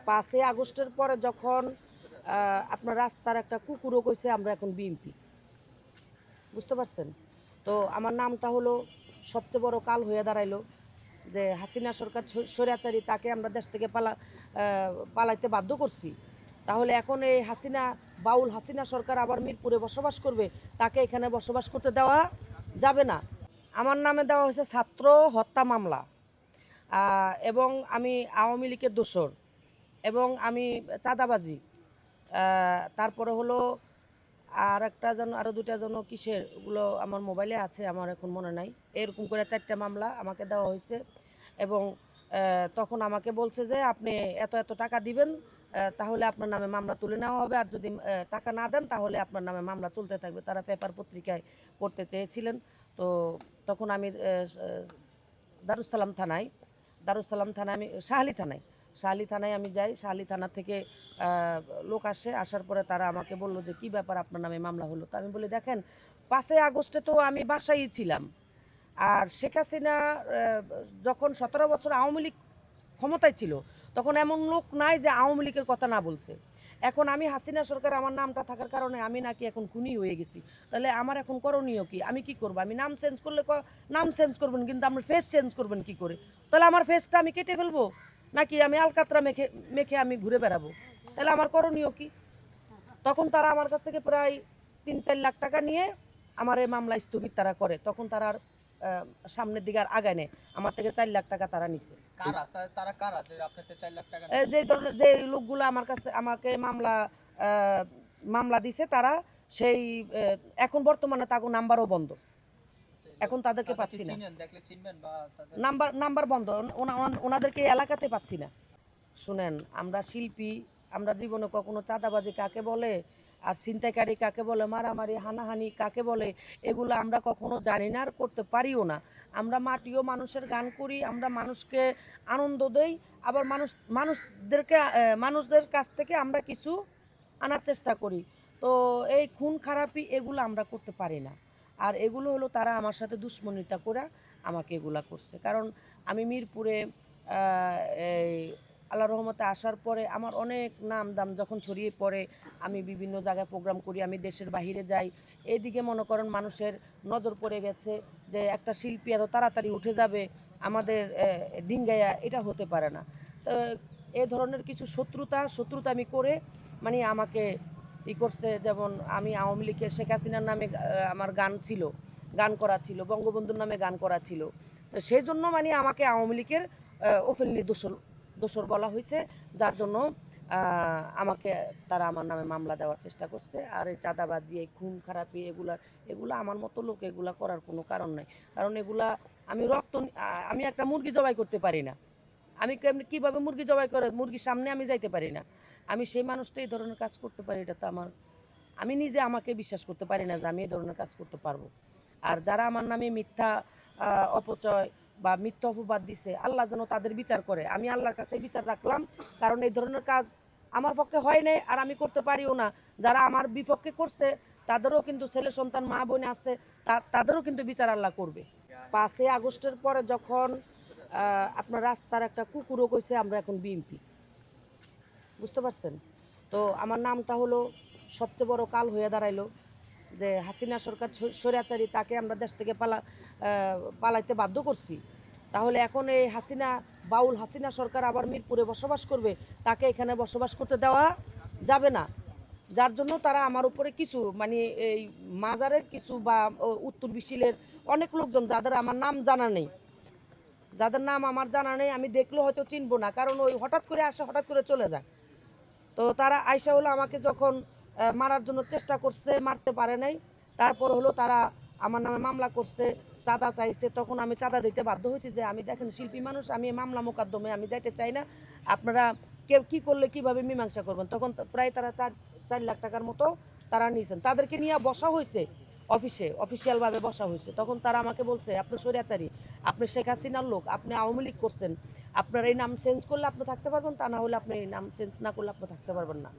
5ই আগস্টের পরে যখন আপনার রাস্তার একটা কুকুরও কইছে আমরা এখন বিএনপি, বুঝতে পারছেন? তো আমার নামটা হলো সবচেয়ে বড় কাল হয়ে দাঁড়াইলো যে হাসিনা সরকার স্বৈরাচারী, তাকে আমরা দেশ থেকে পালাইতে বাধ্য করছি। তাহলে এখন এই হাসিনা বাউল হাসিনা সরকার আবার মিরপুরে বসবাস করবে, তাকে এখানে বসবাস করতে দেওয়া যাবে না। আমার নামে দেওয়া হয়েছে ছাত্র হত্যা মামলা, এবং আমি আওয়ামী লীগের দোসর, এবং আমি চাঁদাবাজি, তারপরে হলো আর একটা যেন আরও দুটা যেন কিসের, ওগুলো আমার মোবাইলে আছে, আমার এখন মনে নাই। এরকম করে 4টা মামলা আমাকে দেওয়া হয়েছে। এবং তখন আমাকে বলছে যে আপনি এত এত টাকা দিবেন, তাহলে আপনার নামে মামলা তুলে নেওয়া হবে, আর যদি টাকা না দেন তাহলে আপনার নামে মামলা চলতে থাকবে। তারা পেপার পত্রিকায় করতে চেয়েছিলেন। তো তখন আমি দারুসালাম থানায় আমি শাহালি থানায় আমি যাই। শাহালি থানা থেকে লোক আসার পরে তারা আমাকে বলল যে কি ব্যাপার, আপনার নামে মামলা হলো। তা আমি বলি দেখেন, 5ই আগস্টে তো আমি বাসায়ই ছিলাম, আর শেখ হাসিনা যখন 17 বছর আওয়ামী লীগ ক্ষমতায় ছিল তখন এমন লোক নাই যে আওয়ামী লীগের কথা না বলছে। এখন আমি হাসিনা সরকার আমার নামটা থাকার কারণে আমি নাকি এখন খুনি হয়ে গেছি। তাহলে আমার এখন করণীয় কি? আমি কি করব? আমি নাম চেঞ্জ করলে নাম চেঞ্জ করবেন, কিন্তু আমার ফেস চেঞ্জ করবেন কি করে? তাহলে আমার ফেসটা আমি কেটে ফেলবো, নাকি আমি আলকাতরা মেখে মেখে আমি ঘুরে বেড়াবো? তাহলে আমার করণীয় কি? তখন তারা আমার কাছ থেকে প্রায় 3-4 লাখ টাকা নিয়ে আমার এই মামলা স্থগিত তারা করে। তখন তারা আর সামনের দিকে আর আগায় নেয়। আমার থেকে 4 লাখ টাকা তারা নিছে। তারা কারা যে আপনার থেকে 4 লাখ টাকা যে ধরনের যে লোকগুলো আমার কাছে আমাকে মামলা দিছে, তারা সেই এখন বর্তমানে তাগো নাম্বারও বন্ধ। এখন তাদেরকে পাচ্ছি না। দেখলে চিনবেন বা তাদের নাম্বার বন্ধ। ওনাদেরকে এলাকাতে পাচ্ছি না। শুনেন, আমরা শিল্পী, আমরা জীবনে কখনো চাঁদাবাজি কাকে বলে আর ছিনতাইকারী কাকে বলে, মারামারি হানাহানি কাকে বলে, এগুলো আমরা কখনো জানি না আর করতে পারিও না। আমরা মাটিও মানুষের গান করি, আমরা মানুষকে আনন্দ দেই, আবার মানুষদের কাছ থেকে আমরা কিছু আনার চেষ্টা করি। তো এই খুন খারাপি এগুলো আমরা করতে পারি না। আর এগুলো হলো তারা আমার সাথে দুশ্মনিতা করে আমাকে এগুলা করছে। কারণ আমি মিরপুরে এই আল্লাহর রহমতে আসার পরে আমার অনেক নাম দাম যখন ছড়িয়ে পড়ে, আমি বিভিন্ন জায়গায় প্রোগ্রাম করি, আমি দেশের বাহিরে যাই, এদিকে মনে করেন মানুষের নজর পড়ে গেছে যে একটা শিল্পী এত তাড়াতাড়ি উঠে যাবে আমাদের ডিঙ্গাইয়া, এটা হতে পারে না। তো এ ধরনের কিছু শত্রুতা আমি করে মানে আমাকে করছে। যেমন আমি আওয়ামী লীগের শেখ হাসিনার নামে আমার গান করা ছিল, বঙ্গবন্ধুর নামে গান করা ছিল। তো সেই জন্য মানে আমাকে আওয়ামী লীগের ওপেনলি দোষর বলা হয়েছে, যার জন্য আমাকে তারা আমার নামে মামলা দেওয়ার চেষ্টা করছে। আর এই চাঁদাবাজি, এই খুন খারাপি, এগুলা আমার মতো লোক এগুলা করার কোনো কারণ নাই। কারণ এগুলা আমি একটা মুরগি জবাই করতে পারি না। আমি কীভাবে মুরগি জবাই করে মুরগির সামনে আমি যাইতে পারি না। আমি সেই মানুষটা এই ধরনের কাজ করতে পারি, এটা তো আমি নিজে আমাকে বিশ্বাস করতে পারি না যে আমি এই ধরনের কাজ করতে পারবো। আর যারা আমার নামে মিথ্যা অপচয় বা মিথ্যা অপবাদ দিছে, আল্লাহ যেন তাদের বিচার করে। আমি আল্লাহর কাছে বিচার রাখলাম, কারণ এই ধরনের কাজ আমার পক্ষে হয় নাই, আর আমি করতে পারিও না। যারা আমার বিপক্ষে করছে তাদেরও কিন্তু ছেলে সন্তান মা বোন আছে, তাদেরও কিন্তু বিচার আল্লাহ করবে। 5ই আগস্টের পরে যখন আপনার রাস্তার একটা কুকুরও কইছে আমরা এখন বিএনপি, বুঝতে পারছেন? তো আমার নামটা হলো সবচেয়ে বড় কাল হয়ে দাঁড়াইলো যে হাসিনা সরকার স্বৈরাচারী, তাকে আমরা দেশ থেকে পালাইতে বাধ্য করছি। তাহলে এখন এই বাউল হাসিনা সরকার আবার মিরপুরে বসবাস করবে, তাকে এখানে বসবাস করতে দেওয়া যাবে না। যার জন্য তারা আমার উপরে কিছু মানে এই মাজারের কিছু বা উত্তর বিশিলের অনেক লোকজন, যাদের আমার নাম জানা নেই, আমি দেখলেও হয়তো চিনবো না, কারণ ওই হঠাৎ করে আসে, হঠাৎ করে চলে যায়। তো তারা আইসা হলো আমাকে যখন মারার জন্য চেষ্টা করছে, মারতে পারে নাই। তারপর হলো তারা আমার নামে মামলা করছে, চাঁদা চাইছে। তখন আমি চাঁদা দিতে বাধ্য হয়েছি যে আমি দেখেন শিল্পী মানুষ, আমি মামলা মোকদ্দমে আমি যাইতে চাই না, আপনারা কেউ কী করলে কীভাবে মীমাংসা করবেন। তখন প্রায় তারা 4 লাখ টাকার মতো তারা নিয়েছেন, তাদেরকে নিয়ে বসা হয়েছে অফিসিয়ালভাবে বসা হয়েছে। তখন তারা আমাকে বলছে আপনি স্বৈরাচারী, আপনি শেখ হাসিনার লোক, আপনি আওয়ামী লীগ করছেন, আপনার এই নাম চেঞ্জ করলে আপনি থাকতে পারবেন, তা না হলে আপনি এই নাম চেঞ্জ না করলে আপনি থাকতে পারবেন না।